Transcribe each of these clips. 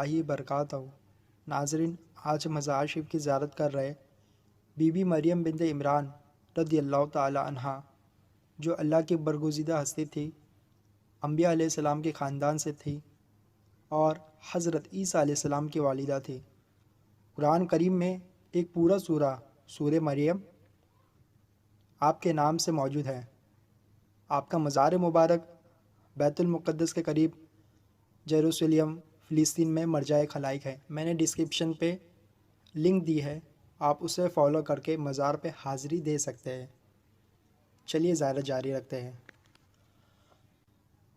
اللہ برکاتہ۔ ناظرین، آج ہم مزار شریف کی زیارت کر رہے بی بی مریم بنت عمران رضی اللہ تعالی عنہ، جو اللہ کی برگزیدہ ہستی تھی، انبیاء علیہ السلام کے خاندان سے تھی اور حضرت عیسیٰ علیہ السلام کی والدہ تھی۔ قرآن کریم میں ایک پورا سورہ مریم آپ کے نام سے موجود ہے۔ آپ کا مزار مبارک بیت المقدس کے قریب یروشلم فلسطین میں مرجع خلائق ہے۔ میں نے ڈسکرپشن پہ لنک دی ہے، آپ اسے فالو کر کے مزار پہ حاضری دے سکتے ہیں۔ چلیے زیارت جاری رکھتے ہیں۔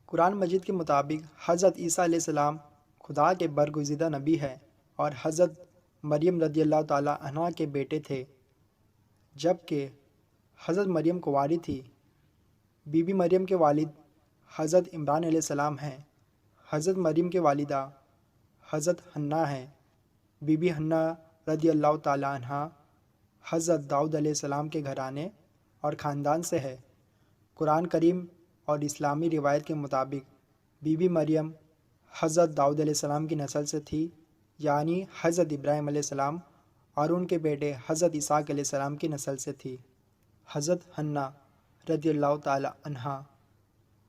قرآن مجید کے مطابق حضرت عیسیٰ علیہ السلام خدا کے برگزیدہ نبی ہے اور حضرت مریم رضی اللہ تعالیٰ عنہ کے بیٹے تھے، جبکہ حضرت مریم کنواری تھی۔ بی بی مریم کے والد حضرت عمران علیہ السلام ہیں۔ حضرت مریم کے والدہ حضرت حنہ ہیں۔ بی بی حنہ رضی اللہ تعالیٰ عنہ حضرت داؤد علیہ السلام کے گھرانے اور خاندان سے ہے۔ قرآن کریم اور اسلامی روایت کے مطابق بی بی مریم حضرت داؤد علیہ السلام کی نسل سے تھی، یعنی حضرت ابراہیم علیہ السلام اور ان کے بیٹے حضرت اسحاق علیہ السلام کی نسل سے تھی۔ حضرت حنہ رضی اللہ تعالیٰ عنہ،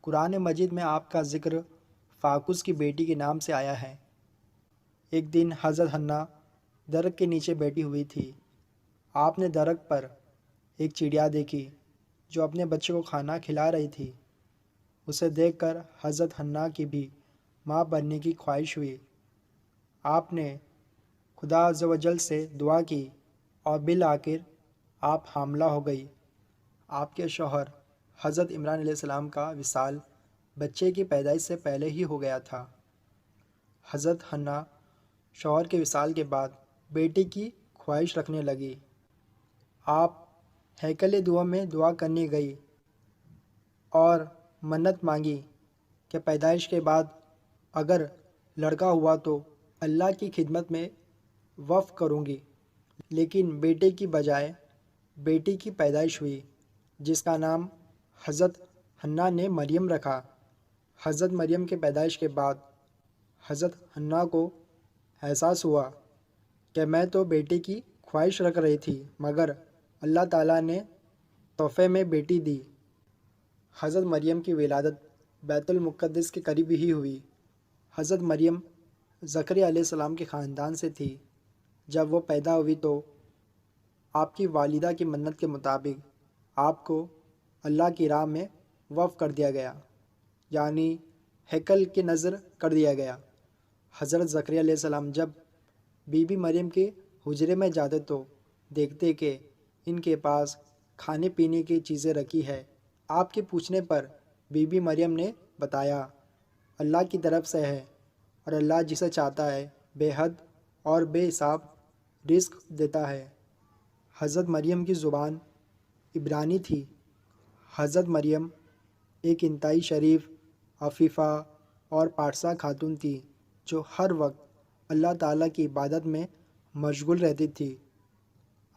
قرآن مجید میں آپ کا ذکر فاقوس کی بیٹی کے نام سے آیا ہے۔ ایک دن حضرت حنہ درخت کے نیچے بیٹھی ہوئی تھی۔ آپ نے درخت پر ایک چڑیا دیکھی جو اپنے بچے کو کھانا کھلا رہی تھی۔ اسے دیکھ کر حضرت حنہ کی بھی ماں بننے کی خواہش ہوئی۔ آپ نے خدا عز و جل سے دعا کی اور بالآخر آپ حاملہ ہو گئی۔ آپ کے شوہر حضرت عمران علیہ السلام کا وصال بچے کی پیدائش سے پہلے ہی ہو گیا تھا۔ حضرت حنہ شوہر کے وصال کے بعد بیٹی کی خواہش رکھنے لگی۔ آپ ہیکل دعا میں دعا کرنے گئی اور منت مانگی کہ پیدائش کے بعد اگر لڑکا ہوا تو اللہ کی خدمت میں وقف کروں گی، لیکن بیٹے کی بجائے بیٹی کی پیدائش ہوئی، جس کا نام حضرت حنہ نے مریم رکھا۔ حضرت مریم کے پیدائش کے بعد حضرت حنہ کو احساس ہوا کہ میں تو بیٹے کی خواہش رکھ رہی تھی، مگر اللہ تعالیٰ نے تحفے میں بیٹی دی۔ حضرت مریم کی ولادت بیت المقدس کے قریب ہی ہوئی۔ حضرت مریم زکریا علیہ السلام کے خاندان سے تھی۔ جب وہ پیدا ہوئی تو آپ کی والدہ کی منت کے مطابق آپ کو اللہ کی راہ میں وقف کر دیا گیا، یعنی ہیکل کی نذر کر دیا گیا۔ حضرت زکریا علیہ السلام جب بی بی مریم کے حجرے میں جاتے تو دیکھتے کہ ان کے پاس کھانے پینے کی چیزیں رکھی ہے۔ آپ کے پوچھنے پر بی بی مریم نے بتایا، اللہ کی طرف سے ہے اور اللہ جسے چاہتا ہے بے حد اور بے حساب رزق دیتا ہے۔ حضرت مریم کی زبان عبرانی تھی۔ حضرت مریم ایک انتہائی شریف، عفیفہ اور پارسا خاتون تھی جو ہر وقت اللہ تعالیٰ کی عبادت میں مشغول رہتی تھی۔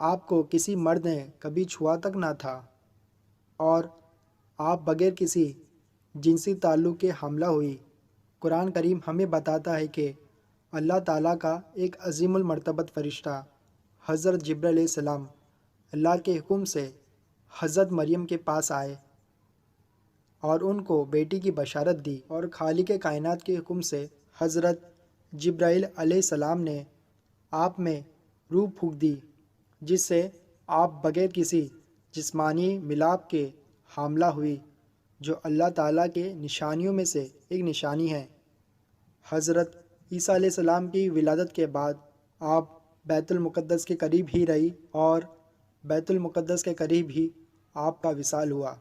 آپ کو کسی مرد نے کبھی چھوا تک نہ تھا اور آپ بغیر کسی جنسی تعلق کے حاملہ ہوئی۔ قرآن کریم ہمیں بتاتا ہے کہ اللہ تعالیٰ کا ایک عظیم المرتبت فرشتہ حضرت جبرائیل علیہ السلام اللہ کے حکم سے حضرت مریم کے پاس آئے اور ان کو بیٹی کی بشارت دی، اور خالق کائنات کے حکم سے حضرت جبرائیل علیہ السلام نے آپ میں روح پھونک دی، جس سے آپ بغیر کسی جسمانی ملاپ کے حاملہ ہوئی، جو اللہ تعالیٰ کے نشانیوں میں سے ایک نشانی ہے۔ حضرت عیسیٰ علیہ السلام کی ولادت کے بعد آپ بیت المقدس کے قریب ہی رہی اور بیت المقدس کے قریب ہی آپ کا وصال ہوا۔